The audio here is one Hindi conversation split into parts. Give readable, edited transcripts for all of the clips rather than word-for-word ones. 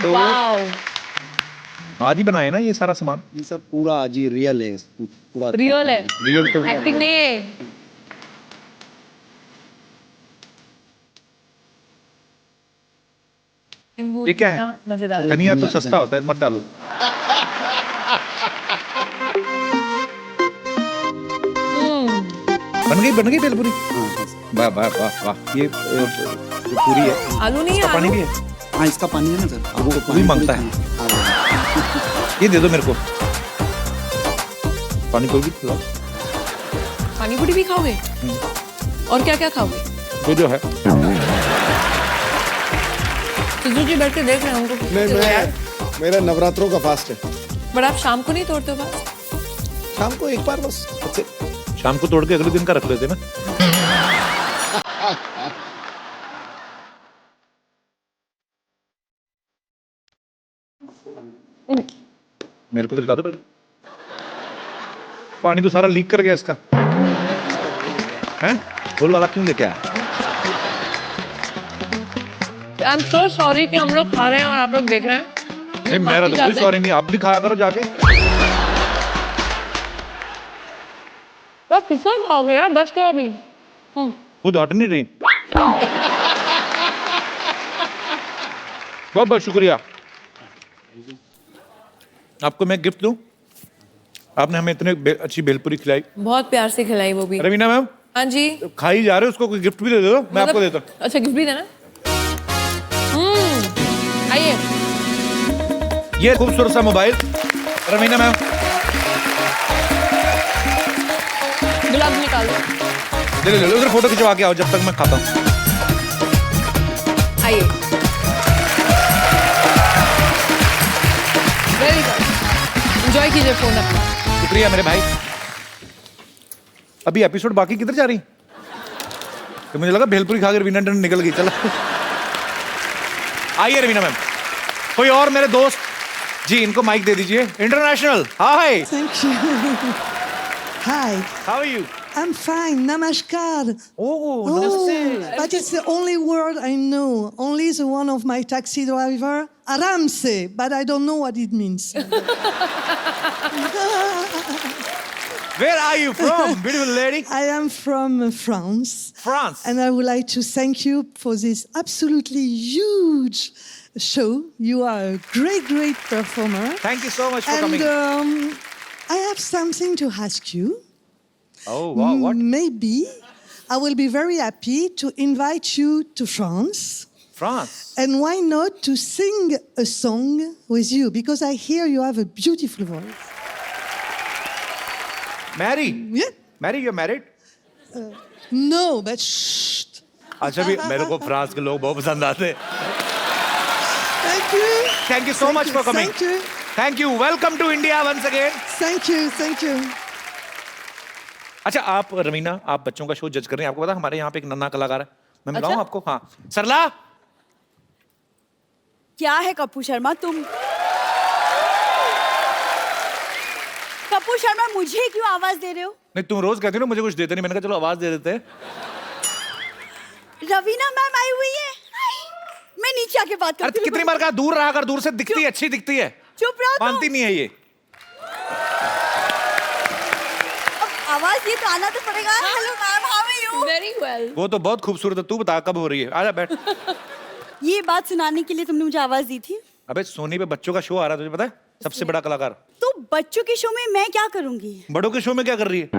वाओ, आज ही बनाए ना ये सारा सामान? ये सब पूरा आज ही रियल है, पूरा रियल है, रियल तो एक्टिंग नहीं है। ये क्या है? मजेदार। धनिया तो सस्ता होता है, मत डालो। बन गई भेलपुरी। वाह वाह वाह वाह, ये पूरी है। आलू नहीं है, पानी आलू भी है। हाँ, इसका पानी है ना सर, वो भी मांगता है। ये दे दो मेरे को, पानी पूरी भी खिलाओ। पानी पूरी भी खाओगे? और क्या क्या खाओगे? ये जो है सिद्धू जी बैठ के देख रहे हैं उनको। मैं मेरा नवरात्रों का फास्ट है। बट आप शाम को नहीं तोड़ते हो फास्ट? शाम को एक बार बस। शाम को तोड़ के अगले दिन का रख लेते ना। मेरे को तो दिखा दो पहले। पानी तो सारा लीक कर गया इसका। हैं? फुल वाला क्यों लेके आया? आई एम सो सॉरी कि हम लोग खा रहे हैं और आप लोग देख रहे हैं। नहीं, मेरा तो कोई सॉरी नहीं, आप भी खाया करो जाके। तो कितना खाओगे यार, बस क्या अभी? खुद हट नहीं रही। बहुत बहुत शुक्रिया। आपको मैं गिफ्ट दूं? आपने हमें इतने अच्छी भेलपुरी खिलाई। बहुत प्यार से खिलाई वो भी। रवीना मैम, हाँ जी। खाई जा रहे हो, उसको कोई गिफ्ट भी दे दो, मैं आपको देता हूँ। अच्छा, गिफ्ट भी देना। आइए। ये खूबसूरत सा मोबाइल रवीना मैम। गुलाब निकाल दो। ले लो, उधर फोटो खिंचवा के आओ जब तक मैं खाता हूँ। आइए। वेरी गुड, एंजॉय कीजिए फोन अपना। शुक्रिया मेरे भाई। अभी एपिसोड बाकी किधर जा रही? तो मुझे लगा भेलपुरी खा के रवीना टंडन निकल गई। चलो आइए रवीना मैम। कोई और मेरे दोस्त जी, इनको माइक दे दीजिए। International hi. Thank you. Hi, how are you? I'm fine. Namaskar. Oh Oh, नमस्ते। but it's the only word I know. Only the one of my taxi driver, Aramse, but I don't know what it means. Where are you from, beautiful lady? I am from France. France. And I would like to thank you for this absolutely huge show. You are a great, great performer. Thank you so much for And coming. I have something to ask you. Oh wow, what? Maybe I will be very happy to invite you to France. France. And why not to sing a song with you? Because I hear you have a beautiful voice. Mary. Yeah? Mary, you're married? No, but shh. अच्छा भी मेरे को फ्रांस के लोग बहुत पसंद आते हैं। Thank you. Thank you so much for coming. Thank you. Thank you. Welcome to India once again. Thank you. Thank you. अच्छा आप रवीना, आप बच्चों का शो जज कर रहे हैं। आपको पता हमारे यहाँ पे एक नन्हा कलाकार है, मैं मिलाऊं अच्छा? आपको? हाँ, सरला। क्या है कप्पू शर्मा तुम? कप्पू शर्मा मुझे क्यों आवाज दे रहे हो? नहीं, तुम रोज कहती हो ना मुझे कुछ देते नहीं, मैंने कहा चलो आवाज दे देते हैं। रवीना मैम आई हुई है, मैं नीचे आके बात करती अरे हूँ। कितनी बार कहा दूर रहा कर, दूर से दिखती है, अच्छी दिखती है। चुप रहो तुम। मानती नहीं है ये। अब आवाज ये तो आना तो पड़ेगा। Hello ma'am, how are you? Very well. वो तो बहुत खूबसूरत है, तू बता कब हो रही है? आजा बैठ। ये बात सुनाने के लिए तुमने मुझे आवाज दी थी? अबे सोनी पे बच्चों का शो आ रहा है, तुझे पता है? सबसे बड़ा कलाकार। तो बच्चों के शो में मैं क्या करूंगी? बड़ों के शो में क्या कर रही है?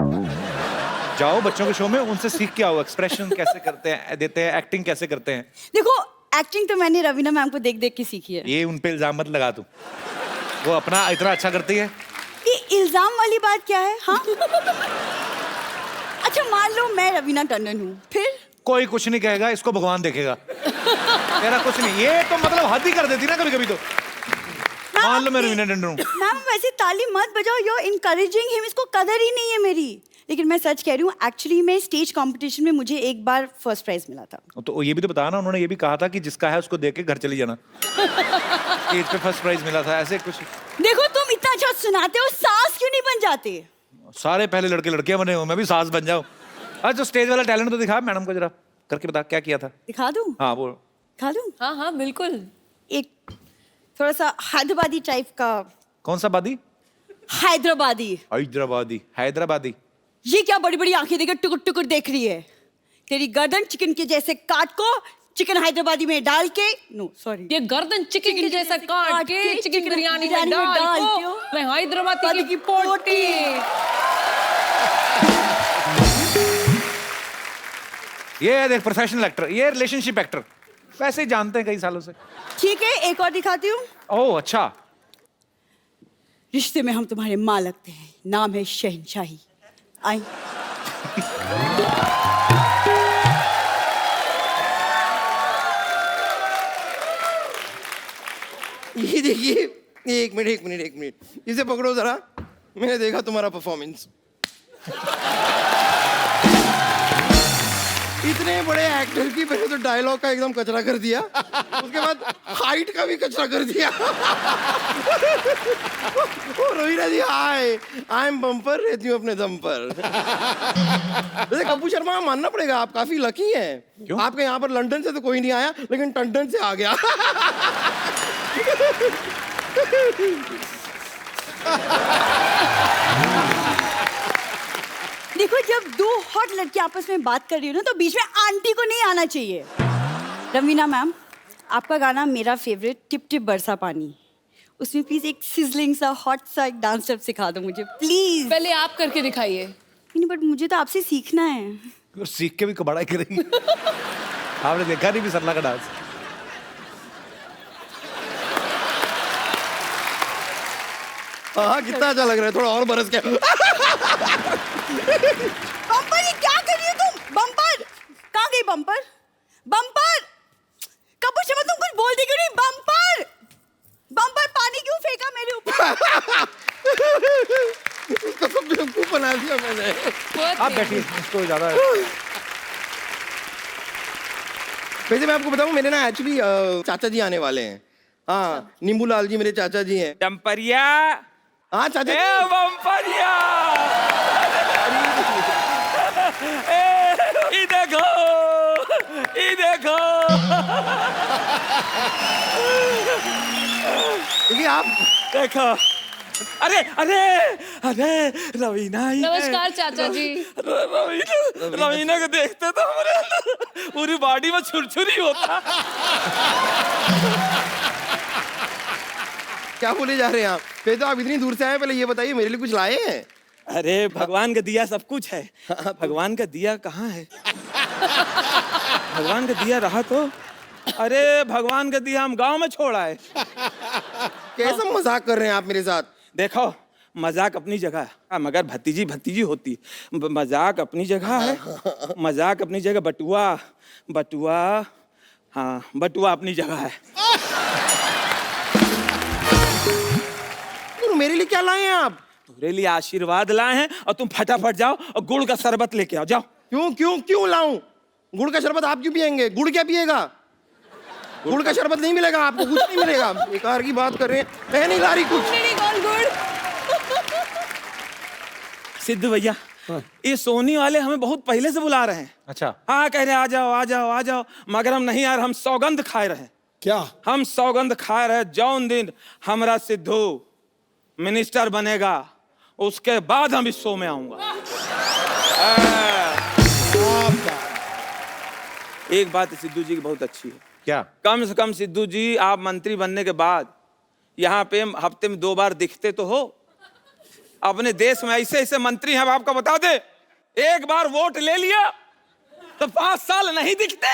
जाओ बच्चों के शो में, उनसे सीख के आओ, एक्सप्रेशन कैसे करते हैं, देते हैं, एक्टिंग कैसे करते हैं। देखो, एक्टिंग तो मैंने रवीना मैम को देख देख के सीखी है। ये उन पे इल्जाम मत लगा तू, वो अपना इतना अच्छा करती है। ये इल्जाम वाली बात क्या है? हाँ अच्छा मान लो मैं रवीना टंडन हूँ, फिर? कोई कुछ नहीं कहेगा, इसको भगवान देखेगा। तेरा कुछ नहीं, ये तो मतलब हद ही कर देती ना कभी कभी तो। मान लो मैं रवीना टंडन हूँ। मैम वैसे ताली मत बजाओ, यू आर इनकरेजिंग हिम, इसको कदर ही नहीं है मेरी। लेकिन मैं सच कह रही हूँ, एक्चुअली में स्टेज कंपटीशन में मुझे एक बार फर्स्ट प्राइज मिला था। तो ये भी तो बताया ना, उन्होंने ये भी कहा था कि जिसका है उसको देख के घर चली जाना। स्टेज पे फर्स्ट प्राइज मिला था, ऐसे कुछ। देखो तुम इतना अच्छा सुनाते हो, सास क्यों नहीं बन जाते? सारे पहले लड़के लड़कियां बने हो, मैं भी सास बन जाऊं। अच्छा जो स्टेज वाला टैलेंट तो दिखा मैडम को, जरा करके बता क्या किया था। दिखा दूं? हाँ वो दिखा दूं? हाँ हाँ बिल्कुल। एक थोड़ा सा हैदराबादी टाइप का। कौन सा बादी? हैदराबादी। हैदराबादी। ये क्या बड़ी बड़ी आंखें देकर टुकुर टुकुर देख रही है? तेरी गर्दन चिकन के जैसे काट को चिकन हैदराबादी में डाल के, नो सॉरी, ये गर्दन चिकन के जैसा काट के चिकन बिरयानी में डाल को मैं हैदराबादी की पोटी। ये है देख प्रोफेशनल एक्टर, ये रिलेशनशिप एक्टर, वैसे ही जानते हैं कई सालों से। ठीक है, एक और दिखाती हूँ। ओह अच्छा। रिश्ते में हम तुम्हारे माँ लगते हैं, नाम है शहनशाही। आई। ये देखिए, एक मिनट, इसे पकड़ो जरा। मैंने देखा तुम्हारा परफॉर्मेंस, इतने बड़े एक्टर की पहले तो डायलॉग का एकदम कचरा कर दिया, उसके बाद हाइट का भी कचरा कर दिया। रोहिरा जी, आई एम बम्पर, रहती हूँ अपने दम पर। वैसे कपूर शर्मा, मानना पड़ेगा आप काफी लकी हैं। क्यों? आपके यहाँ पर लंदन से तो कोई नहीं आया, लेकिन टंडन से आ गया। देखो, जब दो हॉट लड़की आपस में बात कर रही हो ना, तो बीच में आंटी को नहीं आना चाहिए। रवीना मैम, आपका गाना मेरा फेवरेट, टिप टिप बरसा पानी, उसमें प्लीज एक सिजलिंग सा हॉट सा एक डांस स्टेप सिखा दो मुझे प्लीज। पहले आप करके दिखाइए। नहीं, बट मुझे तो आपसे सीखना है। और सीख के भी कबाड़ा करेंगे। आपने देखा नहीं भी सरला का डांस? हाँ, कितना अच्छा लग रहा है, थोड़ा और बरस के। बम्पर, ये क्या कर रही हो तुम? बम्पर कहाँ गई? बम्पर, बम्पर, कपूर शर्मा तुम कुछ बोलती क्यों नहीं? बम्पर, बम्पर, पानी क्यों फेंका मेरे ऊपर? उसको सब बेवकूफ बना दिया मैंने। आप बैठिए, इसको ज्यादा। वैसे मैं आपको बताऊं, मेरे ना एक्चुअली चाचा जी आने वाले हैं। हाँ, नींबू लाल जी मेरे चाचा जी हैं। चंपरिया। हाँ चाचा जी। बम्परिया। ये देखो, ये देखो। देखिए आप देखो, अरे अरे अरे रवीना ही है। नमस्कार चाचा जी। रवीना को देखते तो हमारे पूरी बॉडी में छुरछुरी होता। क्या बोले जा रहे हैं आप? पहले तो आप इतनी दूर से आए, पहले ये बताइए मेरे लिए कुछ लाए हैं? अरे भगवान का दिया सब कुछ है। भगवान का दिया कहाँ है? भगवान का दिया रहा तो, अरे भगवान का दिया हम गांव में छोड़ आए। कैसा मजाक कर रहे हैं आप मेरे साथ? देखो, मजाक अपनी जगह है, मगर भतीजी भतीजी होती। मजाक अपनी जगह है, मजाक अपनी जगह। बटुआ बटुआ, हाँ बटुआ अपनी जगह है। मेरे लिए क्या लाए हैं आप? तुम्हारे लिए आशीर्वाद लाए हैं, और तुम फटाफट जाओ और गुड़ का शरबत लेके आओ, जाओ। क्यों क्यों क्यों लाऊं? गुड़ का शरबत आप क्यों पियेंगे? गुड़ क्या पिएगा? गुड़ का शरबत नहीं मिलेगा आपको, कुछ नहीं मिलेगा। बेकार की बात कर रहे हैं, मैं नहीं ला रही कुछ। सिद्धू भैया, ये सोनी वाले हमें बहुत पहले से बुला रहे हैं। अच्छा। हाँ, कह रहे आ जाओ आ जाओ आ जाओ, मगर हम नहीं यार, हम सौगंध खाए रहे। क्या? हम सौगंध खाए रहे, जौन दिन हमारा सिद्धू मिनिस्टर बनेगा उसके बाद हम इस शो में आऊंगा। एक बात सिद्धू जी की बहुत अच्छी है। क्या? कम से कम सिद्धू जी, आप मंत्री बनने के बाद यहाँ पे हफ्ते में 2 बार दिखते तो हो। अपने देश में ऐसे ऐसे मंत्री हैं, अब आपको बता दे, एक बार वोट ले लिया तो 5 साल नहीं दिखते।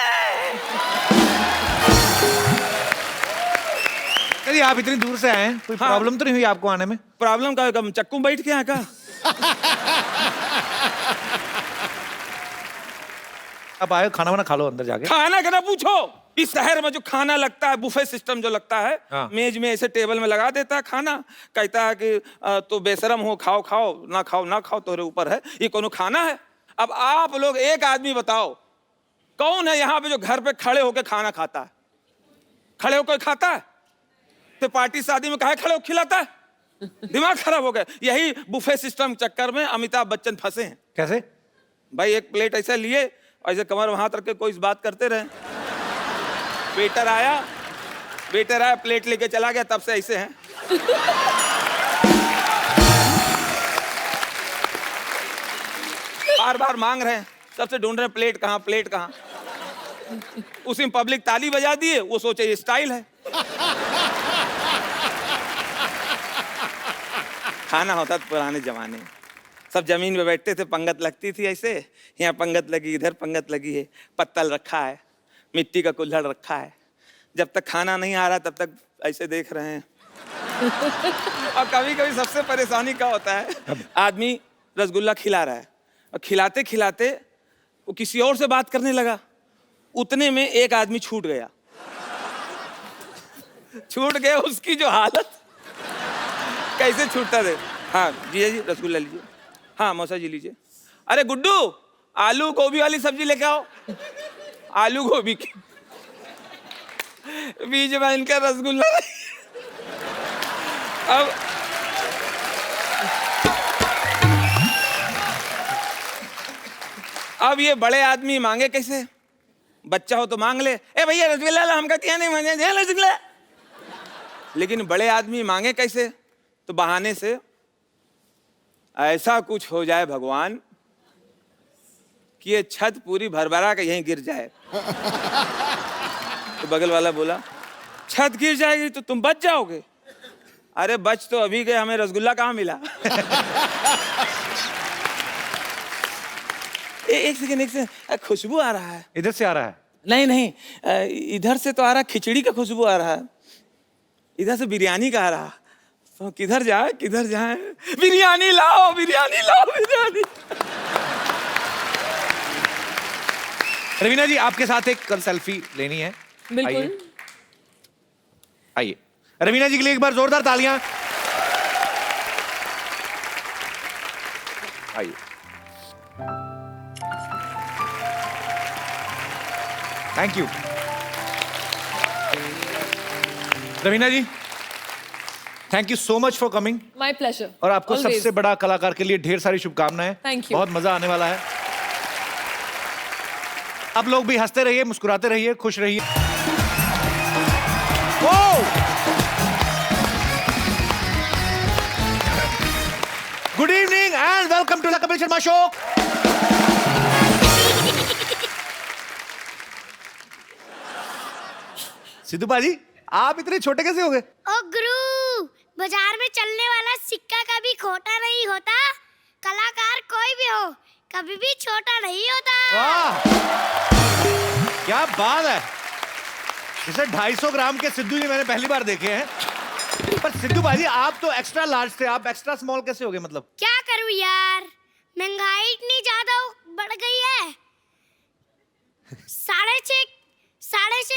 अरे आप इतनी दूर से आए हैं, कोई प्रॉब्लम तो नहीं हुई आपको आने में? प्रॉब्लम का कम चक्कू में बैठ के यहाँ का। आप आए, खाना वाना खा लो अंदर जाके। खाना का ना पूछो, इस शहर में जो खाना लगता है, बुफे सिस्टम जो लगता है, हाँ। मेज में ऐसे टेबल में लगा देता है खाना, कहता है कि तो बेशरम हो, खाओ खाओ, ना खाओ ना खाओ, तोरे ऊपर है, ये कोनो खाना है? अब आप लोग एक आदमी बताओ, कौन है यहाँ पे जो घर पे खड़े होकर खाना खाता है? खड़े होकर खाता है तो पार्टी शादी में काहे खड़े होकर खिलाता है? दिमाग खराब हो गया। यही बुफे सिस्टम चक्कर में अमिताभ बच्चन फंसे हैं। कैसे? भाई एक प्लेट ऐसे लिए, ऐसे कमर वहां रख के कोई इस बात करते रहे। वेटर आया, वेटर आया, प्लेट लेके चला गया, तब से ऐसे हैं। बार बार मांग रहे हैं, सबसे ढूंढ रहे हैं प्लेट कहाँ, प्लेट कहाँ। उसी में पब्लिक ताली बजा दिए, वो सोचे ये स्टाइल है। खाना होता था पुराने जमाने में, सब जमीन पे बैठते थे, पंगत लगती थी ऐसे, यहाँ पंगत लगी, इधर पंगत लगी है, पत्तल रखा है, मिट्टी का कुल्हड़ रखा है। जब तक खाना नहीं आ रहा तब तक ऐसे देख रहे हैं। और कभी कभी सबसे परेशानी क्या होता है, आदमी रसगुल्ला खिला रहा है और खिलाते खिलाते वो किसी और से बात करने लगा, उतने में एक आदमी छूट गया। छूट गया, उसकी जो हालत, कैसे छूटता थे। हाँ जी जी, रसगुल्ला लीजिए। हाँ मौसा जी लीजिए। अरे गुड्डू, आलू गोभी वाली सब्जी लेके आओ। आलू गोभी की, बीच में इनका रसगुल्ला। अब ये बड़े आदमी मांगे कैसे? बच्चा हो तो मांग ले, ए भैया रसगुल्ला ला, हम कहते हैं नहीं मांगे रसगुल्ला। लेकिन बड़े आदमी मांगे कैसे? तो बहाने से ऐसा कुछ हो जाए भगवान कि ये छत पूरी भरभरा के यहीं गिर जाए। तो बगल वाला बोला, छत गिर जाएगी तो तुम बच जाओगे। अरे बच तो अभी गए, हमें रसगुल्ला कहाँ मिला। एक सेकंड, खुशबू आ रहा है। इधर से आ रहा है? नहीं नहीं, इधर से तो आ रहा, खिचड़ी का खुशबू आ रहा है। इधर से बिरयानी का आ रहा। तो किधर जाए किधर जाए? बिरयानी लाओ, बिरयानी लाओ, बिरयानी। रवीना जी, आपके साथ एक कल सेल्फी लेनी है। बिल्कुल। आइए रवीना जी के लिए एक बार जोरदार तालियां। आइए। Thank you Raveena ji, thank you so much for coming. My pleasure. और आपको Always. सबसे बड़ा कलाकार के लिए ढेर सारी शुभकामनाएं। Thank you. बहुत मजा आने वाला है। आप लोग भी हंसते रहिए, मुस्कुराते रहिए, खुश रहिए। Good evening and welcome to the Kapil Sharma show. Sidhu बाजी, आप इतने छोटे कैसे हो गए? ओ गुरु, बाजार में चलने वाला सिक्का कभी खोटा नहीं होता। कलाकार कोई भी हो, कभी भी छोटा नहीं होता। वाह, क्या बात है। जैसे 250 ग्राम के सिद्धू जी मैंने पहली बार देखे हैं। पर सिद्धू बाजी, आप तो एक्स्ट्रा लार्ज थे, आप एक्स्ट्रा स्मॉल कैसे हो गए? मतलब क्या करूं यार, महंगाई इतनी ज्यादा बढ़ गई है। 6.5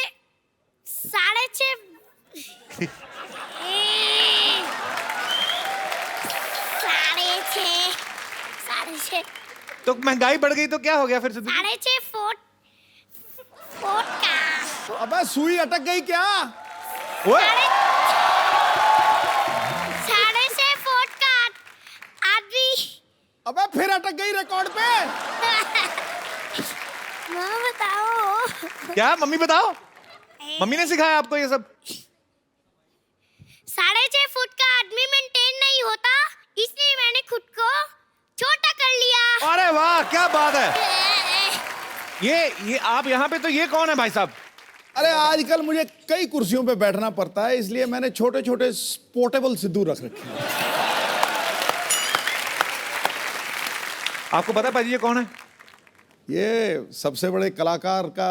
तो महंगाई बढ़ गई तो क्या हो गया फिर सिद्धू? 6.5 फुट का। तो अबे सुई अटक गई क्या? ओए, 6.5 फुट का आदमी। अबे फिर अटक गई रिकॉर्ड पे। माँ बताओ। क्या मम्मी बताओ? मम्मी ने सिखाया आपको ये सब? 6.5 फुट का आदमी मेंटेन नहीं होता, इसलिए मैंने खुद को छोटा कर लिया। अरे वाह, क्या बात है। ये आप यहाँ पे, तो ये कौन है भाई साहब? अरे आजकल मुझे कई कुर्सियों पे बैठना पड़ता है, इसलिए मैंने छोटे छोटे पोर्टेबल सिद्धू रख रखे हैं। आपको पता है पाजी ये कौन है? ये सबसे बड़े कलाकार का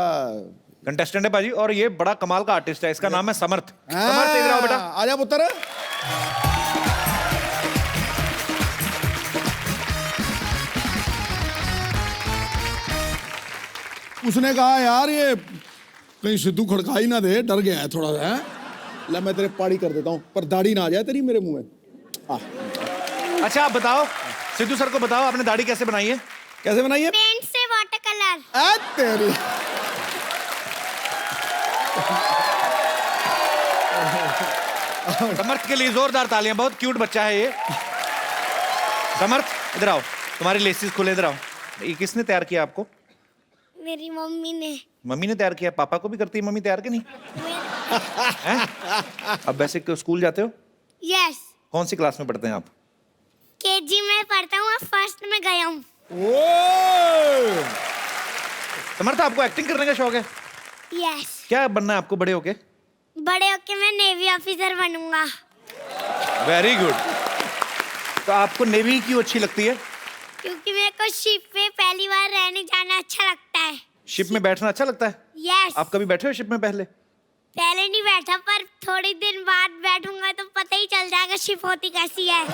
कंटेस्टेंट है पाजी, और ये बड़ा कमाल का आर्टिस्ट है। इसका नाम है समर्थ। समर्थ, इधर आओ बेटा। आजा पुत्र। उसने कहा यार ये कहीं सिद्धू खड़का ही ना दे, डर गया है थोड़ा सा। ले मैं तेरे पाड़ी कर देता हूँ, पर दाढ़ी ना आ जाए तेरी मेरे मुंह में। अच्छा आप बताओ, सिद्धू सर को बताओ, आपने दाढ़ी कैसे बनाई है? कैसे बनाई है? पेंट से वाटर कलर। तेरी समर्थ के लिए जोरदार तालियां। बहुत क्यूट बच्चा है ये। समर्थ इधर आओ, तुम्हारी लेसिस खुले, इधर आओ। ये किसने तैयार किया आपको? मेरी मम्मी ने। मम्मी ने तैयार किया, पापा को भी करती है मम्मी तैयार के नहीं? हैं? अब वैसे स्कूल जाते हो? यस, कौन सी क्लास में पढ़ते हैं आप? केजी में पढ़ता हूँ, अब फर्स्ट में गया हूँ। समर्थ, आपको एक्टिंग करने का शौक है? यस, क्या बनना है आपको बड़े होके? बड़े होके मैं नेवी ऑफिसर बनूंगा। Very good. तो आपको नेवी क्यों अच्छी लगती है? क्योंकि मेरे को शिप पे पहली बार रहने जाना अच्छा लगता है। शिप में बैठना अच्छा लगता है? यस। आप कभी बैठे हो शिप में पहले? पहले नहीं बैठा, पर थोड़ी दिन बाद बैठूंगा तो पता ही चल जाएगा शिप होती कैसी है।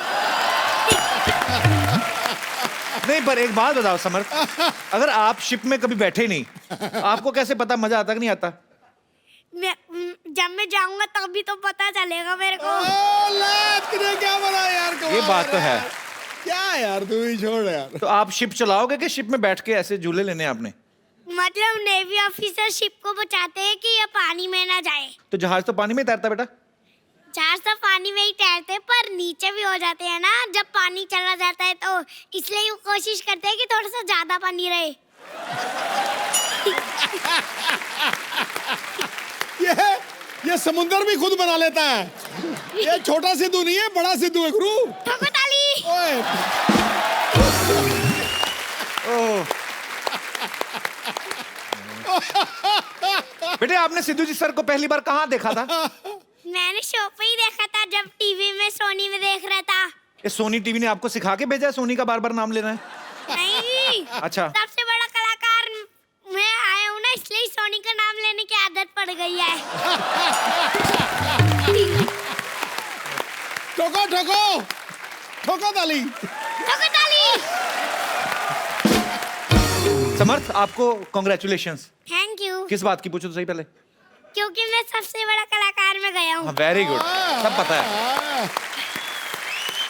नहीं, पर एक बात बताओ समर्थ, अगर आप शिप में कभी बैठे ही नहीं, आपको कैसे पता मजा आता कि नहीं आता? जब मैं जाऊंगा तभी तो पता चलेगा मेरे को। क्या बना यार, ये बात तो है। क्या यार, तू ही छोड़ यार। तो आप शिप चलाओगे कि शिप में बैठ के ऐसे झूले लेने हैं आपने? मतलब नेवी ऑफिसर शिप को बचाते हैं कि ये पानी में ना जाए। तो जहाज तो पानी में ही तैरता बेटा। जहाज तो पानी में ही तैरते, पर नीचे भी हो जाते हैं ना जब पानी चला जाता है, तो इसलिए वो कोशिश करते हैं कि थोड़ा सा ज्यादा पानी रहे। ये समुंदर भी खुद बना लेता है। ये छोटा सिद्धू नहीं है, बड़ा सिद्धू है गुरु। ठोको ताली। ओए। बेटे, आपने सिद्धू जी सर को पहली बार कहाँ देखा था? मैंने शो पे ही देखा था, जब टीवी में सोनी में देख रहा था। ये सोनी टीवी ने आपको सिखा के भेजा है सोनी का बार बार नाम लेना है? नहीं। अच्छा। सबसे बड़ा कलाकार मैं आया हूँ ना, इसलिए सोनी का नाम लेने की आदत पड़ गई है। ठोको ठोको ठोको ताली। ठोको ताली। समर्थ, आपको कॉन्ग्रेचुलेशंस। Thank you. किस बात की, पूछो तो सही पहले। क्योंकि मैं सबसे बड़ा कलाकार में गया हूँ। वेरी गुड, सब पता है।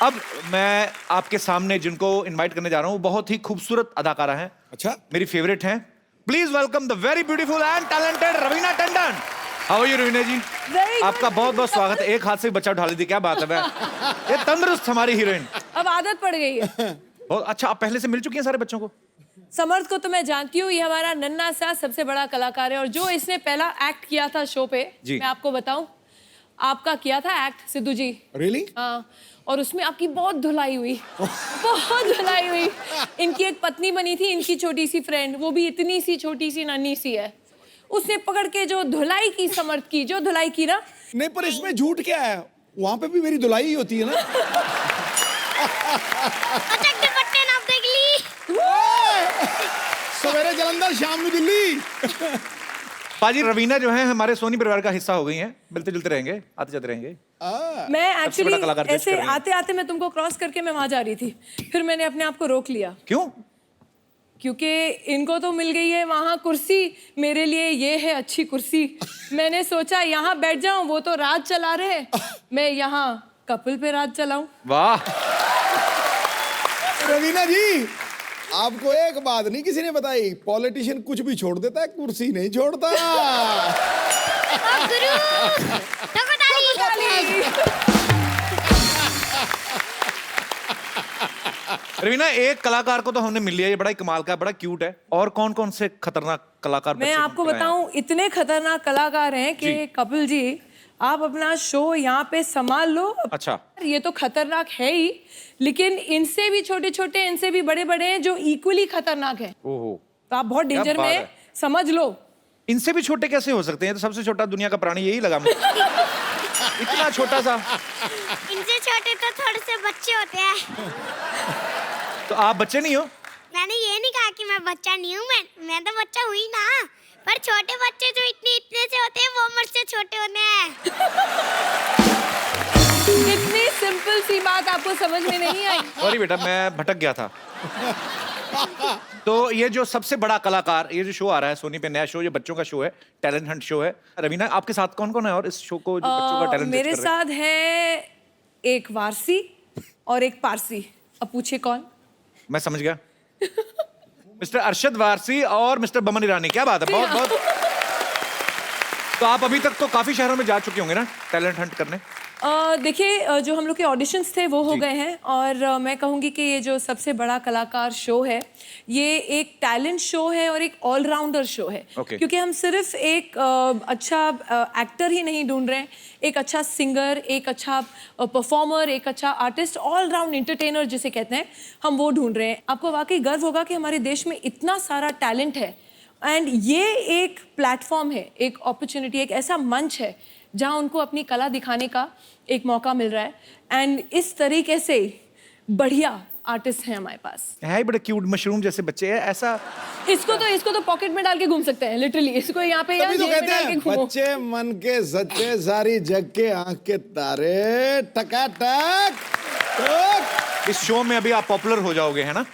अब मैं आपके सामने जिनको इनवाइट करने जा रहा हूँ, बहुत ही खूबसूरत अदाकारा हैं। अच्छा, मेरी फेवरेट हैं। Please welcome the very beautiful and talented Raveena Tandon. How are you Raveena ji? आपका बहुत बहुत स्वागत है। एक हाथ से बच्चा उठा ली थी, क्या बात है। ये तंदुरुस्त हमारी हीरोइन। अब आदत पड़ गई है। बहुत अच्छा। आप पहले से मिल चुकी हैं सारे बच्चों को? समर्थ को तो मैं जानती हूँ, ये हमारा नन्हा सा सबसे बड़ा कलाकार है, और जो इसने पहला एक्ट किया था शो पे, मैं आपको बताऊं, आपका किया था एक्ट सिद्धू जी। रियली? हाँ, और उसमें आपकी बहुत धुलाई हुई। बहुत धुलाई हुई। इनकी एक पत्नी बनी थी, इनकी छोटी सी फ्रेंड, वो भी इतनी सी छोटी सी नन्ही सी है, उसने पकड़ के जो धुलाई की, समर्थ की जो धुलाई की ना। नहीं, पर इसमें झूठ क्या है? वहां पे भी मेरी धुलाई ही होती है ना। दुपट्टे नाप देख ली। सवेरे जलंधर, शाम में दिल्ली। पाजी, रवीना जो है हमारे सोनी परिवार का हिस्सा हो गई हैं। मिलते जुलते रहेंगे, आते जाते रहेंगे। मैं एक्चुअली ऐसे आते आते मैं तुमको क्रॉस करके मैं वहां जा रही थी, फिर मैंने अपने आप को रोक लिया। क्यों? क्योंकि इनको तो मिल गई है वहां कुर्सी, मेरे लिए ये है अच्छी कुर्सी। मैंने सोचा यहाँ बैठ जाऊं, वो तो राज चला रहे, मैं यहाँ कपिल पे राज चलाऊं। वाह रवीना जी, आपको एक बात नहीं किसी ने बताई, पॉलिटिशियन कुछ भी छोड़ देता है, कुर्सी नहीं छोड़ता। गुरु, ठोको ताली। रवीना, एक कलाकार को तो हमने मिल लिया, ये बड़ा ही कमाल का है, बड़ा क्यूट है। और कौन कौन से खतरनाक कलाकार? मैं आपको बताऊं, इतने खतरनाक कलाकार हैं कि कपिल जी, आप अपना शो यहाँ पे संभाल लो। अच्छा। ये तो खतरनाक है ही, लेकिन इनसे भी छोटे छोटे, इनसे भी बड़े बड़े हैं जो इक्वली खतरनाक हैं। ओहो, तो आप बहुत डेंजर में, समझ लो। इनसे भी छोटे कैसे हो सकते हैं? तो सबसे छोटा दुनिया का प्राणी यही लगा मुझे। इतना छोटा सा। इनसे छोटे तो थोड़े से बच्चे होते हैं। तो आप बच्चे नहीं हो? मैंने ये नहीं कहा कि मैं बच्चा नहीं हूँ, मैं तो बच्चा हुई ना, पर छोटे बच्चे जो इतने से होते हैं वो मुझसे छोटे होते हैं। इतनी सिंपल सी बात आपको समझ में नहीं आई? सॉरी बेटा, मैं भटक गया था। तो ये जो सबसे बड़ा कलाकार, ये जो शो आ रहा है सोनी पे, नया शो, ये बच्चों का शो है, टैलेंट हंट शो है। रवीना, आपके साथ कौन कौन है और इस शो को जो बच्चों का टैलेंट मेरे साथ है एक वारसी और एक पारसी। अब पूछिए कौन? मैं समझ गया। मिस्टर अरशद वारसी और मिस्टर बमन ईरानी। क्या बात है, बहुत बहुत। तो आप अभी तक तो काफी शहरों में जा चुके होंगे ना टैलेंट हंट करने? देखिए जो हम लोग के ऑडिशंस थे वो हो गए हैं और मैं कहूँगी कि ये जो सबसे बड़ा कलाकार शो है ये एक टैलेंट शो है और एक ऑलराउंडर शो है Okay. क्योंकि हम सिर्फ एक अच्छा एक्टर ही नहीं ढूंढ रहे हैं, एक अच्छा सिंगर, एक अच्छा परफॉर्मर, एक अच्छा आर्टिस्ट, ऑल राउंड एंटरटेनर जिसे कहते हैं, हम वो ढूंढ रहे हैं। आपको वाकई गर्व होगा कि हमारे देश में इतना सारा टैलेंट है एंड ये एक प्लेटफॉर्म है, एक अपॉर्चुनिटी, एक ऐसा मंच है जहां उनको अपनी कला दिखाने का एक मौका मिल रहा है एंड इस तरीके से बढ़िया आर्टिस्ट हैं हमारे पास। है बड़े क्यूट मशरूम जैसे बच्चे हैं, ऐसा इसको तो पॉकेट में डाल के घूम सकते हैं लिटरली, इसको यहाँ पे तभी तो जेब में कहते डाल के हैं घूमो। बच्चे मन के सच्चे सारी जग के आंख के तारे टकाटक टक। इस शो में अभी आप पॉपुलर हो जाओगे है ना,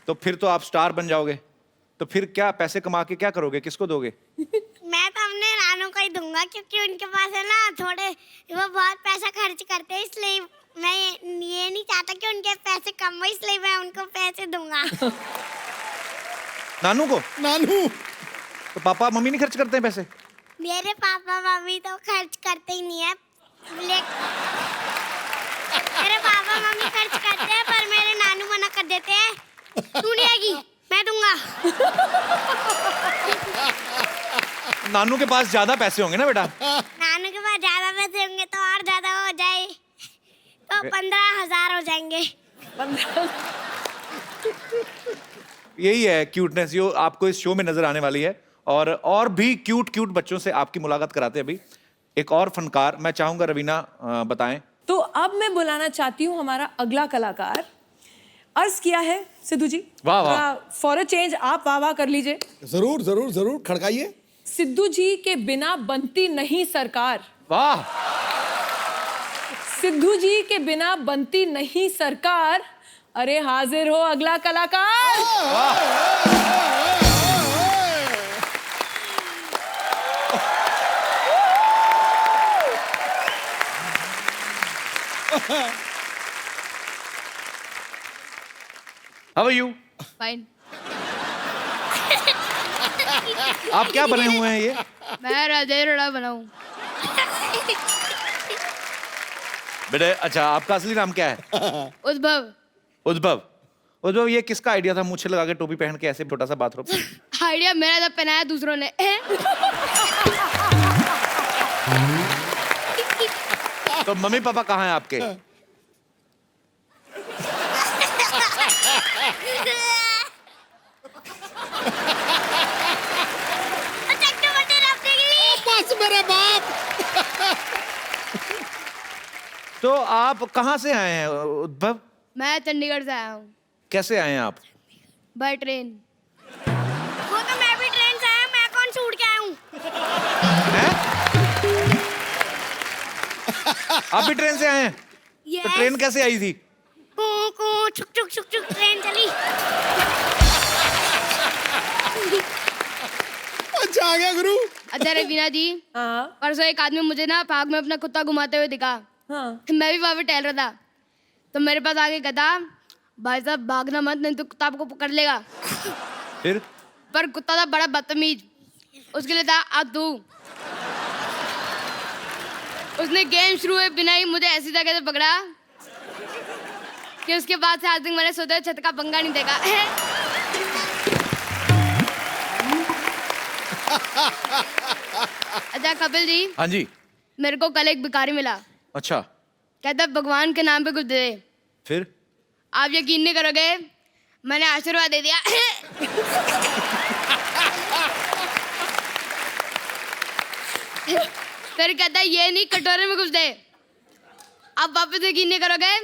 तो फिर तो आप स्टार बन जाओगे, तो फिर क्या पैसे कमा के क्या करोगे, किसको दोगे? मैं तो अपने नानू को ही दूंगा क्योंकि उनके पास है ना थोड़े, वो बहुत पैसा खर्च करते हैं, इसलिए मैं ये नहीं चाहता कि उनके पैसे कम हो, इसलिए मैं उनको पैसे दूंगा। नानू को? नानू तो पापा मम्मी नहीं खर्च करते हैं पैसे? मेरे पापा मम्मी तो खर्च करते ही नहीं है, मेरे पापा मम्मी खर्च करते हैं पर मेरे नानू मना कर देते हैं, तू नहीं आएगी मैं दूंगा। नानू के पास ज्यादा पैसे होंगे ना बेटा? नानू के पास ज्यादा पैसे होंगे तो और ज्यादा हो जाए तो 15,000 हो जाएंगे। यही है क्यूटनेस जो आपको इस शो में नजर आने वाली है और भी क्यूट बच्चों से आपकी मुलाकात कराते हैं अभी। एक और फनकार मैं चाहूंगा रवीना बताएं। तो अब मैं बुलाना चाहती हूँ हमारा अगला कलाकार। अर्ज किया है सिद्धू जी, वाह वाह। फॉर अ चेंज आप वाह वाह कर लीजिए। जरूर जरूर जरूर खड़काइए। सिद्धू जी के बिना बनती नहीं सरकार। वाह। सिद्धू जी के बिना बनती नहीं सरकार। अरे हाजिर हो अगला कलाकार। How are you? फाइन। आप क्या बने हुए हैं ये? मैं राजेश रोड़ा बनाऊं। बेटे अच्छा आपका असली नाम क्या है? उद्भव। उद्भव ये किसका आइडिया था मूछे लगा के टोपी पहन के ऐसे छोटा सा बाथरूम? आइडिया मेरा था, पहनाया दूसरों ने। तो मम्मी पापा कहाँ हैं आपके? बस मेरे बाप। तो आप कहाँ से आए हैं उद्भव? मैं चंडीगढ़ से आया हूँ। कैसे आए हैं आप? By train. वो तो मैं भी ट्रेन से आया, मैं कौन से उड़ के आया हूँ? हैं? आप भी ट्रेन से आए हैं? तो ट्रेन कैसे आई थी? छुक छुक छुक छुक ट्रेन चली। अच्छा आ गया गुरु। अच्छा रवीना जी, हाँ परसों एक आदमी मुझे ना पार्क में अपना कुत्ता घुमाते हुए दिखा। हाँ। मैं भी वहाँ पे टहल रहा था तो मेरे पास आके कहता, भाई साहब भागना मत नहीं तो कुत्ता आपको पकड़ लेगा। फिर? पर कुत्ता था बड़ा बदतमीज, उसके लिए था आ तू। उसने गेम शुरू हुए बिना ही मुझे ऐसी जगह से पकड़ा कि उसके बाद से आज तक मैंने सोचा छत का पंगा नहीं देखा। अच्छा कपिल जी। हाँ जी। मेरे को कल एक भिखारी मिला। अच्छा। कहता भगवान के नाम पे कुछ दे दे। फिर? आप यकीन नहीं करोगे, मैंने आशीर्वाद दे दिया। फिर कहता ये नहीं कटोरे में कुछ दे। आप वापस यकीन नहीं करोगे,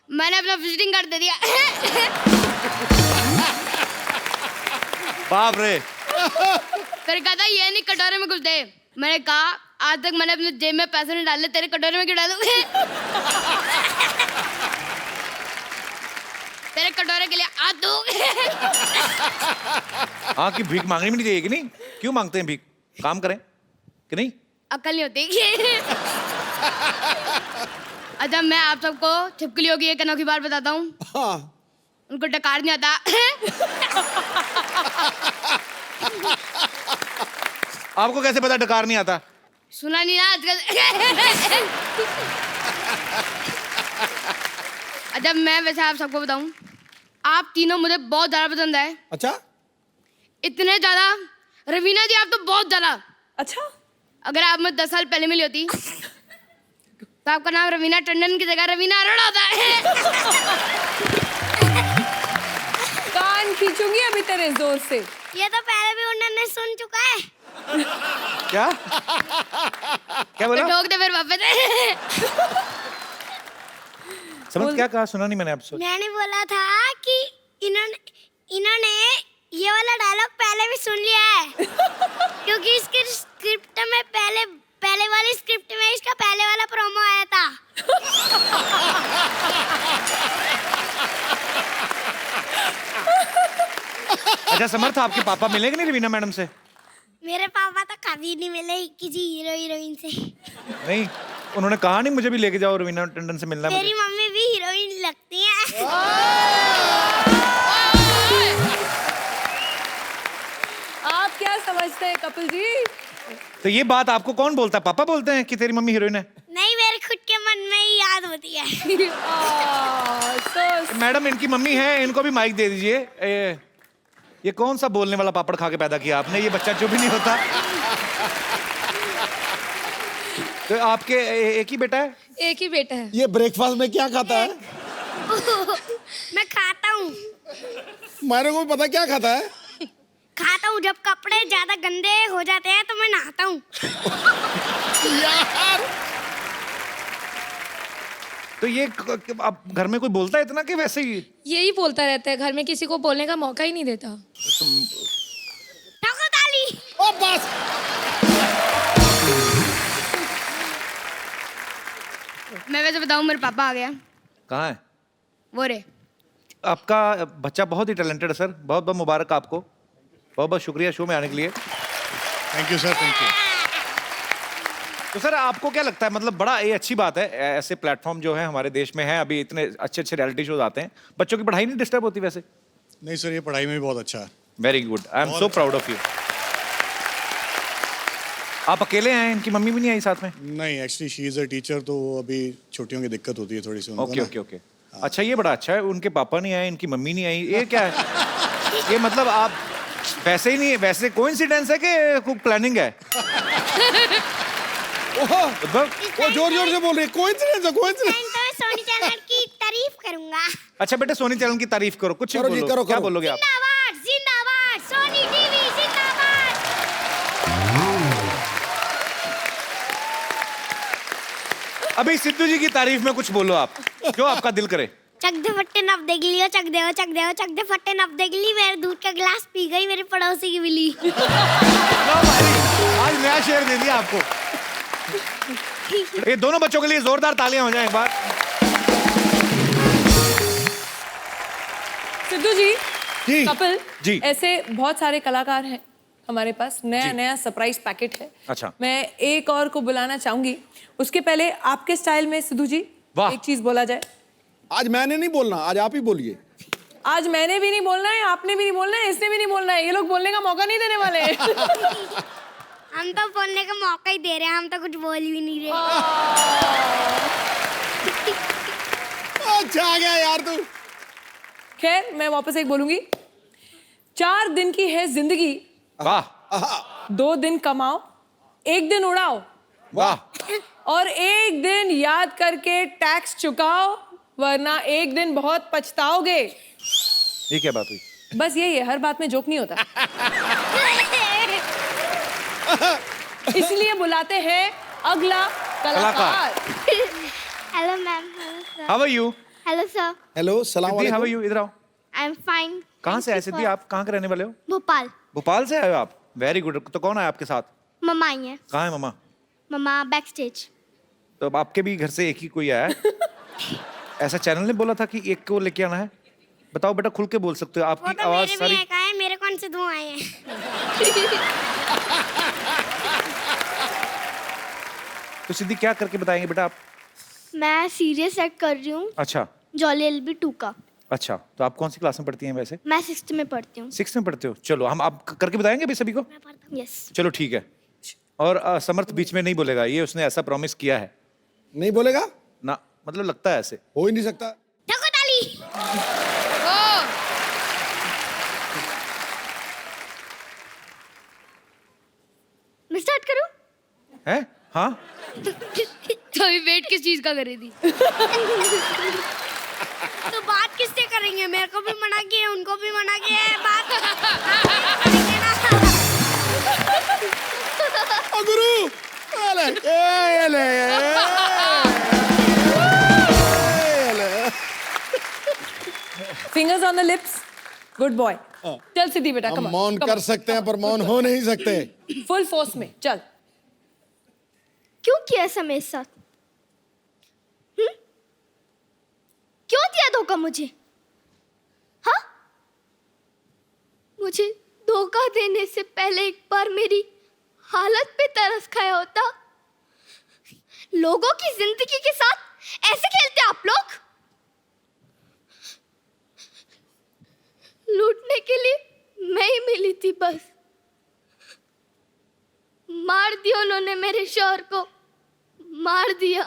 मैंने अपना विजिटिंग कार्ड दे दिया। बाप रे। फिर कहता ये नहीं कटोरे में कुछ दे। मैंने कहा आज तक मैंने अपने जेब में पैसे नहीं डाले, तेरे कटोरे में क्यों डालूं? तेरे कटोरे के लिए आ दूं। हाँ कि भीख मांगनी भी नहीं चाहिए कि नहीं? क्यों मांगते हैं भीख? काम करें कि नहीं? अकल नहीं होती। अच्छा मैं आप सबको छिपकलियों की एक अनोखी बात बताता हूँ। हाँ। उनको डकार नहीं आता। आपको कैसे पता डकार नहीं आता? सुना नहीं ना आजकल। जब मैं वैसे आप सबको बताऊं, आप तीनों मुझे बहुत ज्यादा पसंद है। अच्छा, इतने ज्यादा, रवीना जी आप तो बहुत ज्यादा। अच्छा, अगर आप मुझे 10 साल पहले मिली होती तो आपका नाम रवीना टंडन की जगह रवीना अरोड़ा होता है। कान खींचूंगी अभी तेरे जोर से। ये तो पहले भी उन्होंने सुन चुका है। क्या क्या बोला? ठोक दे फिर वापस। समझ क्या कहा? सुना नहीं मैंने आपसे। मैंने बोला था कि इन्होंने ये वाला डायलॉग पहले भी सुन लिया है। क्योंकि इसकी स्क्रिप्ट में पहले वाली स्क्रिप्ट में इसका पहले वाला प्रोमो आया था। अच्छा समर्थ, आपके पापा मिलेंगे नहीं रवीना मैडम से? मेरे पापा तो कभी नहीं मिले किसी हीरो हीरोइन से। नहीं, उन्होंने कहा नहीं मुझे भी लेके जाओ रवीना टंडन से मिलना है तेरी मुझे। मम्मी भी हीरोइन लगती है। आप क्या समझते हैं कपिल जी? तो ये बात आपको कौन बोलता है? पापा बोलते हैं कि तेरी मम्मी हीरोइन है? नहीं, मेरे खुद के मन में ही याद होती है। so मैडम इनकी मम्मी है, इनको भी माइक दे दीजिए। ये कौन सा बोलने वाला पापड़ खा के पैदा किया आपने? ये बच्चा जो भी नहीं होता। तो आपके एक ही बेटा है? एक ही बेटा है। ये ब्रेकफास्ट में क्या खाता है? मैं खाता हूँ। मेरे को भी पता क्या खाता है। खाता हूँ जब कपड़े ज्यादा गंदे हो जाते हैं तो मैं नहाता हूँ। यार, तो ये आप घर में कोई बोलता है इतना कि वैसे ही? यही बोलता रहता है, घर में किसी को बोलने का मौका ही नहीं देता। ठोको ताली। ओ बस। मैं वैसे बताऊं, मेरे पापा आ गया। कहाँ है? वो रे। आपका बच्चा बहुत ही टैलेंटेड है सर, बहुत बहुत मुबारक आपको। बहुत बहुत शुक्रिया शो में आने के लिए। Thank you sir, thank you. तो सर आपको क्या लगता है, मतलब बड़ा ये अच्छी बात है, ऐसे प्लेटफॉर्म जो है हमारे देश में है, अभी इतने अच्छे अच्छे रियलिटी शोज आते हैं, बच्चों की पढ़ाई नहीं डिस्टर्ब होती वैसे? नहीं सर, ये पढ़ाई में भी बहुत अच्छा है। Very good, I am so proud of you. आप अकेले हैं, इनकी मम्मी भी नहीं आई साथ में? नहीं, actually she is a teacher, तो अभी छुट्टियों की दिक्कत होती है थोड़ी सी उनको ओके ना। Okay okay. अच्छा, ये बड़ा अच्छा है, उनके पापा नहीं आए, इनकी मम्मी नहीं आई, ये क्या है? ये मतलब आप वैसे ही नहीं, वैसे कोइंसिडेंस है कि कोई प्लानिंग है? वो जोर जोर से बोल रही है, कोइंसिडेंस है, कोइंसिडेंस। तो मैं सोनी चैनल की तारीफ करूंगा। अच्छा बेटे, सोनी चैनल की तारीफ करो, कुछ करो जी, बोलो। करो, क्या करो। बोलोगे आप? जिंदाबाद जिंदाबाद सोनी टीवी जिंदाबाद। अभी सिद्धू जी की तारीफ में कुछ बोलो आप, जो आपका दिल करे। चक दे फट्टे नप देख लियो, चक दे चक दे फट्टे नप देख ली। मेरे दूध का गिलास पी गई मेरे पड़ोसी की बिल्ली। लो भाई, आज नया शेर दे दिया आपको। ये दोनों बच्चों के लिए जोरदार तालियां हो जाएं एक बार। सिद्धू जी, जी। कपिल जी। ऐसे बहुत सारे कलाकार हैं हमारे पास, नया नया सरप्राइज पैकेट है। अच्छा। मैं एक और को बुलाना चाहूंगी, उसके पहले आपके स्टाइल में सिद्धू जी वाह। एक चीज बोला जाए। आज मैंने नहीं बोलना, आज आप ही बोलिए। आज मैंने भी नहीं बोलना है, आपने भी नहीं बोलना है, इसने भी नहीं बोलना है, ये लोग बोलने का मौका नहीं देने वाले हैं। हम तो बोलने का मौका ही दे रहे हैं, हम तो कुछ बोल भी नहीं रहे। अच्छा आ गया यार तू। खैर, मैं वापस एक बोलूंगी। 4 दिन की है जिंदगी, वाह 2 दिन कमाओ, 1 दिन उड़ाओ, वाह। और 1 दिन याद करके टैक्स चुकाओ, वरना 1 दिन बहुत पछताओगे। ये क्या बात हुई? बस यही है, हर बात में जोक नहीं होता। इसलिए बुलाते हैं अगला कलाकार। Hello ma'am. How are you? Hello sir. Hello, सलाम सिद्धि, हाउ आर वालेकुम। यू? इधर आओ। I am fine. कहाँ से आए सिद्धि? आप कहाँ के रहने वाले हो? भोपाल। भोपाल से आए हो आप? Very good. तो कौन आया आपके साथ? मम्मा आई है। कहाँ है मम्मा? मम्मा बैक स्टेज। तो अब आपके भी घर से एक ही कोई आया है? ऐसा चैनल ने बोला था कि एक को लेके आना है? बताओ बेटा, खुल के बोल सकते हो, वो आपकी तो आवाज मेरे सारी। भी एक आए, मेरे कौन से 2 आए हैं? तो सिद्धि क्या करके बताएंगे बेटा आप? मैं सीरियस एक्ट कर रही हूँ, अच्छा जॉली LB 2 का। अच्छा, तो आप कौन सी क्लास में पढ़ती हैं वैसे? मैं 6th में पढ़ती हूँ। 6th में पढ़ते हो? चलो, हम आप करके बताएंगे अभी सभी को। यस। चलो ठीक है। और समर्थ बीच में नहीं बोलेगा, ये उसने ऐसा प्रॉमिस किया है। नहीं बोलेगा ना, मतलब लगता है ऐसे। हो ही नहीं सकता। ठोको ताली। मैं स्टार्ट करूं? है? हाँ। तो अभी वेट किस चीज का करे थी? तो बात किससे करेंगे? मेरे को भी मना किया, उनको भी मना किया है, बात करेंगे ना। ओ गुरु, अले, अले, fingers on the lips, good boy. चल सिद्धि बेटा, हम कम मौन कर सकते हैं पर मौन हो नहीं सकते। फुल फोर्स में चल। क्यों किया ऐसा मेरे साथ? क्यों दिया धोखा मुझे? हाँ? मुझे धोखा देने से पहले एक बार मेरी हालत पे तरस खाया होता। लोगों की जिंदगी के साथ ऐसे खेलते आप लोग? लूटने के लिए मैं ही मिली थी बस। मार दिया उन्होंने मेरे शौहर को, मार दिया।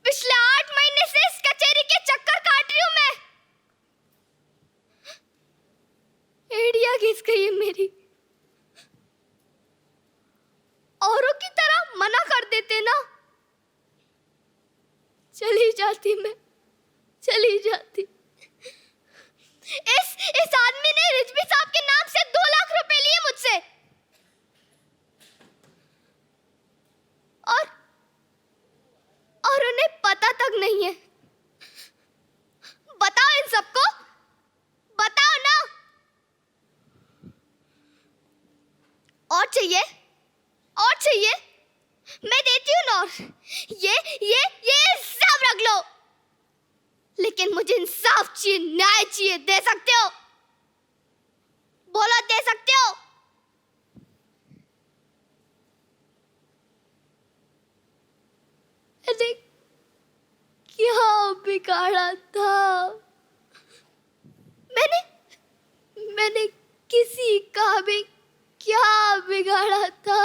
पिछले 8 महीने से इस कचेरी के चक्कर काट रही हूं मैं। एड़िया घिस गई है मेरी। औरों की तरह मना कर देते ना, चली जाती मैं, चली जाती। इस आदमी ने रिजवी साहब के नाम से 2 लाख रुपए लिए मुझसे। और उन्हें पता तक नहीं है। बताओ इन सबको, बताओ ना। और चाहिए? और चाहिए? मैं देती हूँ ना। और ये सब रख लो। लेकिन मुझे इंसाफ चाहिए, न्याय चाहिए। दे सकते हो? बोलो, दे सकते हो? अरे क्या बिगाड़ा था मैंने किसी का भी क्या बिगाड़ा था?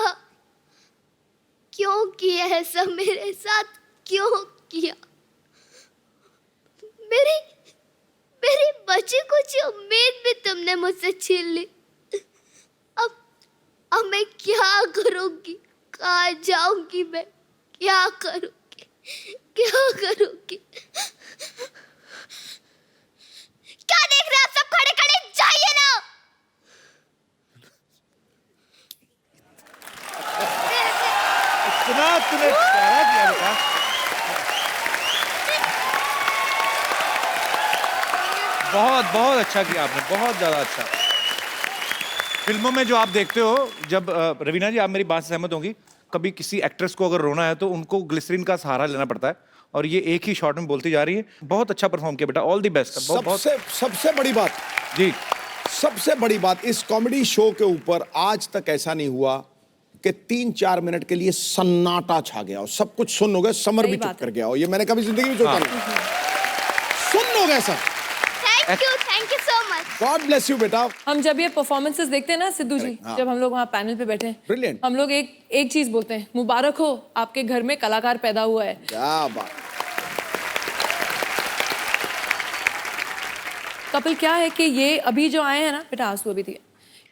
क्यों किया ऐसा मेरे साथ? क्यों किया? मेरी बची कुछ उम्मीद भी तुमने मुझसे छीन ली। अब मैं क्या करूंगी? कहाँ जाऊंगी मैं? क्या करूंगी? क्या करूंगी? क्या देख रहे हैं आप सब खड़े खड़े? जाइए ना। इतना तूने प्यारा किया बेटा। बहुत बहुत अच्छा किया आपने, बहुत ज्यादा अच्छा। फिल्मों में जो आप देखते हो, जब रवीना जी आप मेरी बात से सहमत होंगी, कभी किसी एक्ट्रेस को अगर रोना है तो उनको ग्लिसरीन का सहारा लेना पड़ता है, और ये एक ही शॉट में बोलती जा रही है। बहुत अच्छा परफॉर्म किया बेटा, ऑल द बेस्ट। सबसे बड़ी बात जी, सबसे बड़ी बात, इस कॉमेडी शो के ऊपर आज तक ऐसा नहीं हुआ कि 3-4 मिनट के लिए सन्नाटा छा गया हो, सब कुछ सुन हो गया, समर भी चुप कर गया हो। ये मैंने कभी जिंदगी में सोचा नहीं। सुन हो गया सब। Thank you so much. God bless you बेटा। हम जब ये परफॉर्मेंसेस देखते हैं ना सिद्धू जी, जब हम लोग वहाँ पैनल पे बैठे हैं, Brilliant. हम लोग एक चीज बोलते हैं, मुबारक हो, आपके घर में कलाकार पैदा हुआ है। क्या बात। कपिल, क्या है कि ये अभी जो आए हैं ना बेटा, आंसू अभी थी,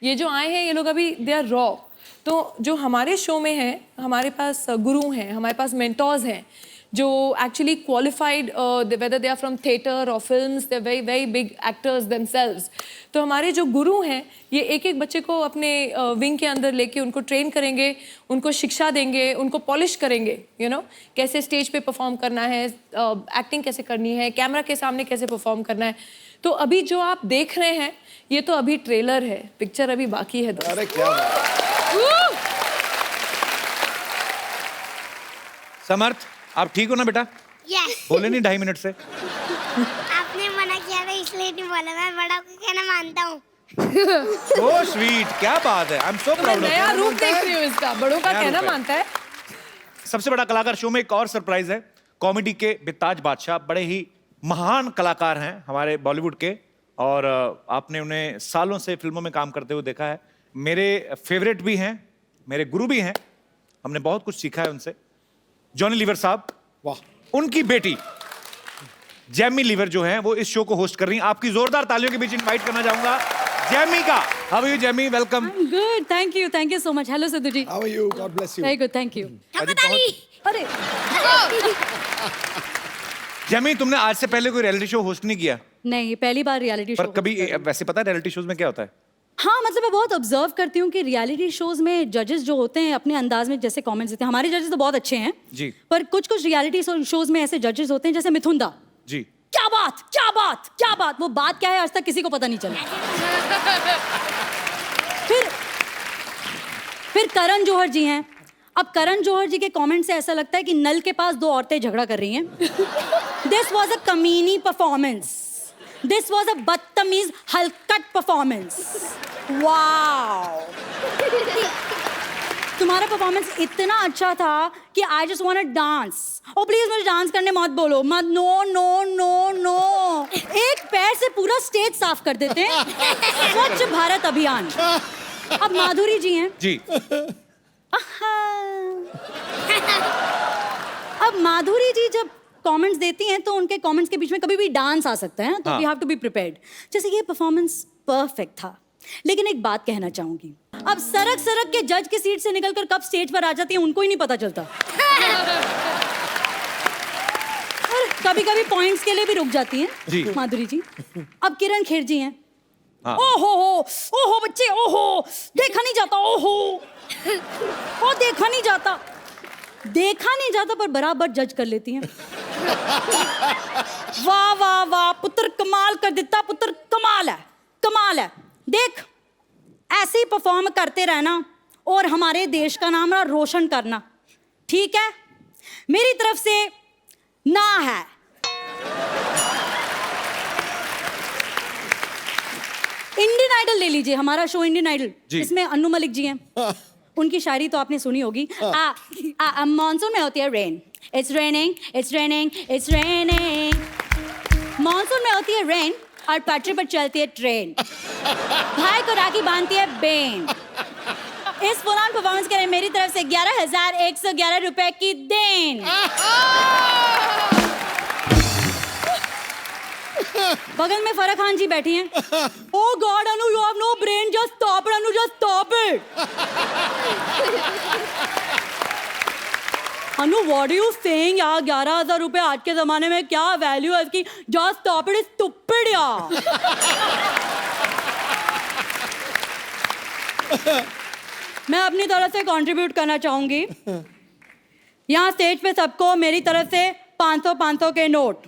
ये जो आए हैं ये लोग अभी दे आर रॉ। तो जो हमारे शो में है, हमारे पास गुरु हैं, हमारे पास मेंटोर्स हैं जो actually qualified, whether they are from theatre और films, they very very big actors themselves. तो हमारे जो गुरु हैं ये एक एक बच्चे को अपने विंग के अंदर लेके उनको ट्रेन करेंगे, उनको शिक्षा देंगे, उनको पॉलिश करेंगे, यू नो, कैसे स्टेज पे परफॉर्म करना है, एक्टिंग कैसे करनी है, कैमरा के सामने कैसे परफॉर्म करना है। तो अभी जो आप देख रहे हैं ये तो अभी ट्रेलर है, पिक्चर अभी बाकी है। अरे क्या बात। समर्थ आप ठीक हो ना बेटा? यस। बोले नहीं 2.5 मिनट से? आपने मना किया था इसलिए नहीं बोला, मैं बड़ा को कहना मानता हूँ। So sweet, क्या बात है। I'm so मैं proud of नया you। रूप देख रही हूँ इसका, बड़ों का नया कहना रूप है। मानता है। सबसे बड़ा कलाकार शो में एक और सरप्राइज है। कॉमेडी के बेताज बादशाह, बड़े ही महान कलाकार हैं हमारे बॉलीवुड के, और आपने उन्हें सालों से फिल्मों में काम करते हुए देखा है। मेरे फेवरेट भी हैं मेरे गुरु भी हैं, हमने बहुत कुछ सीखा है उनसे। जॉनी लीवर साहब, वाह, उनकी बेटी जैमी लीवर जो है वो इस शो को होस्ट कर रही हैं। आपकी जोरदार तालियों के बीच इनवाइट करना चाहूंगा जैमी का। How are you Jamie? Welcome. Good, thank you so much. Hello Sidhu ji. How are you? God bless you. Very good, thank you. अरे जैमी, तुमने आज से पहले कोई रियलिटी शो होस्ट नहीं किया? नहीं, पहली बार रियलिटी पर शो। कभी वैसे पता है रियलिटी शोज में क्या होता है? हाँ, मतलब मैं बहुत ऑब्जर्व करती हूँ कि रियलिटी शोज में जजेस जो होते हैं अपने अंदाज में जैसे कमेंट्स देते हैं। हमारे जजेस तो बहुत अच्छे हैं जी, पर कुछ रियलिटी शोज में ऐसे जजेस होते हैं जैसे मिथुन दा। जी, क्या बात, क्या बात, क्या बात, वो बात क्या है आज तक किसी को पता नहीं चला। फिर करण जौहर जी हैं। अब करण जौहर जी के कमेंट से ऐसा लगता है कि नल के पास दो औरतें झगड़ा कर रही हैं। दिस वॉज अ कमीनी परफॉर्मेंस, दिस वॉज अ बदतमीज हलकट परफॉर्मेंस। वाओ, तुम्हारा परफॉर्मेंस इतना अच्छा था कि I just want to dance. Oh please मुझे डांस करने मत बोलो, मत। नो नो नो नो, एक पैर से पूरा स्टेज साफ कर देते हैं। स्वच्छ भारत अभियान। अब माधुरी जी हैं जी। अब माधुरी जी जब कमेंट्स देती हैं तो उनके कमेंट्स के बीच में कभी भी डांस आ सकता है, तो we have to be prepared. जैसे ये परफॉर्मेंस परफेक्ट था, लेकिन एक बात कहना चाहूंगी, अब सरक सरक के जज की सीट से निकलकर कब स्टेज पर आ जाती है उनको ही नहीं पता चलता। और कभी कभी पॉइंट्स के लिए भी रुक जाती जी। हैं माधुरी जी। अब किरण खेर जी हैं। हाँ। ओहो बच्चे, ओहो देखा नहीं जाता, ओहो ओ देखा नहीं जाता पर बराबर जज कर लेती हैं। वाह वाह वाह, पुत्र कमाल कर देता, पुत्र कमाल है। देख, ऐसे ही परफॉर्म करते रहना और हमारे देश का नाम रोशन करना, ठीक है? मेरी तरफ से ना है। इंडियन आइडल ले लीजिए, हमारा शो इंडियन आइडल, इसमें अन्नू मलिक जी हैं। उनकी शायरी तो आपने सुनी होगी। मॉनसून में होती है rain, it's raining, it's raining, it's raining. Monsoon में होती है रेन और पटरी पर चलती है ट्रेन। भाई को राखी बांधती है बेन। इस पुरान परफॉर्मेंस के लिए मेरी तरफ से 11,111 रुपए की देन। बगल में फराह खान जी बैठी हैं। Oh God, Anu, you have no brain. Just stop it, Anu. Just stop it. Anu, what are you saying? यार 11,000 रुपए आज के जमाने में क्या वैल्यू है इसकी? Just stop it, stupid यार। मैं अपनी तरफ से कंट्रीब्यूट करना चाहूंगी। यहाँ स्टेज पे सबको मेरी तरफ से 500 के नोट,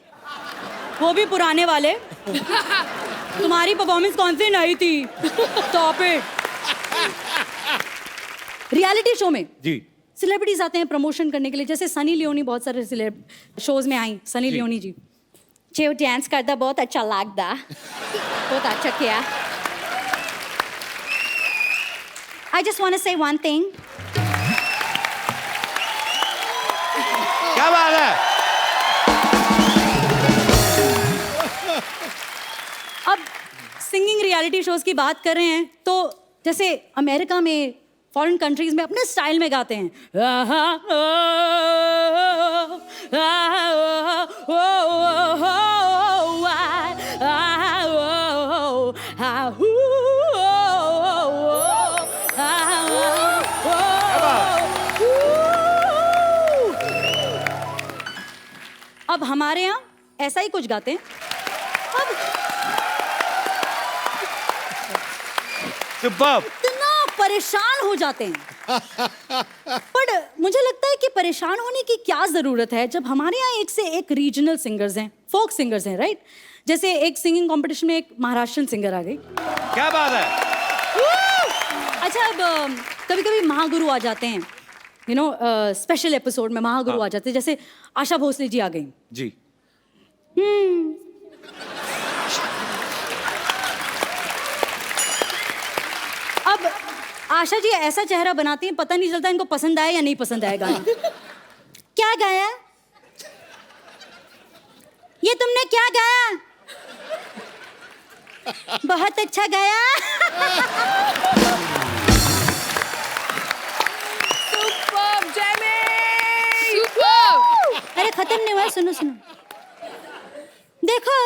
वो भी पुराने वाले। तुम्हारी परफॉर्मेंस कौन सी नई थी? Stop it. रियलिटी शो में जी सेलिब्रिटीज आते हैं प्रमोशन करने के लिए, जैसे सनी लियोनी बहुत सारे शोज में आई। सनी लियोनी जी जो डांस करता बहुत अच्छा लगता, बहुत अच्छा किया। आई जस्ट वांट टू से वन थिंग। क्या बात है? अब सिंगिंग रियलिटी शोज की बात कर रहे हैं तो जैसे अमेरिका में, फॉरेन कंट्रीज में अपने स्टाइल में गाते हैं। अब हमारे यहाँ ऐसा ही कुछ गाते हैं। सुपर्ब। इतना परेशान हो जाते हैं। पर मुझे लगता है कि परेशान होने की क्या जरूरत है जब हमारे यहाँ एक से एक रीजनल सिंगर्स हैं, फोक सिंगर्स हैं, राइट? जैसे एक सिंगिंग कंपटीशन में एक महाराष्ट्रन सिंगर आ गई। क्या बात है? अच्छा, अब कभी कभी महागुरु आ जाते हैं, यू नो, स्पेशल एपिसोड में महागुरु आ जाते हैं, जैसे आशा भोसले जी आ गई जी। अब आशा जी ऐसा चेहरा बनाती हैं, पता नहीं चलता इनको पसंद आया या नहीं पसंद आया गाना। क्या गाया? ये तुमने क्या गाया? बहुत अच्छा गाया। खत्म नहीं हुआ, सुनो सुनो। देखो,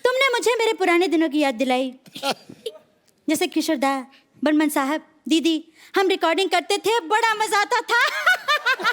तुमने मुझे मेरे पुराने दिनों की याद दिलाई। जैसे किशोर दा, बर्मन साहब, दीदी, हम रिकॉर्डिंग करते थे, बड़ा मजा आता था।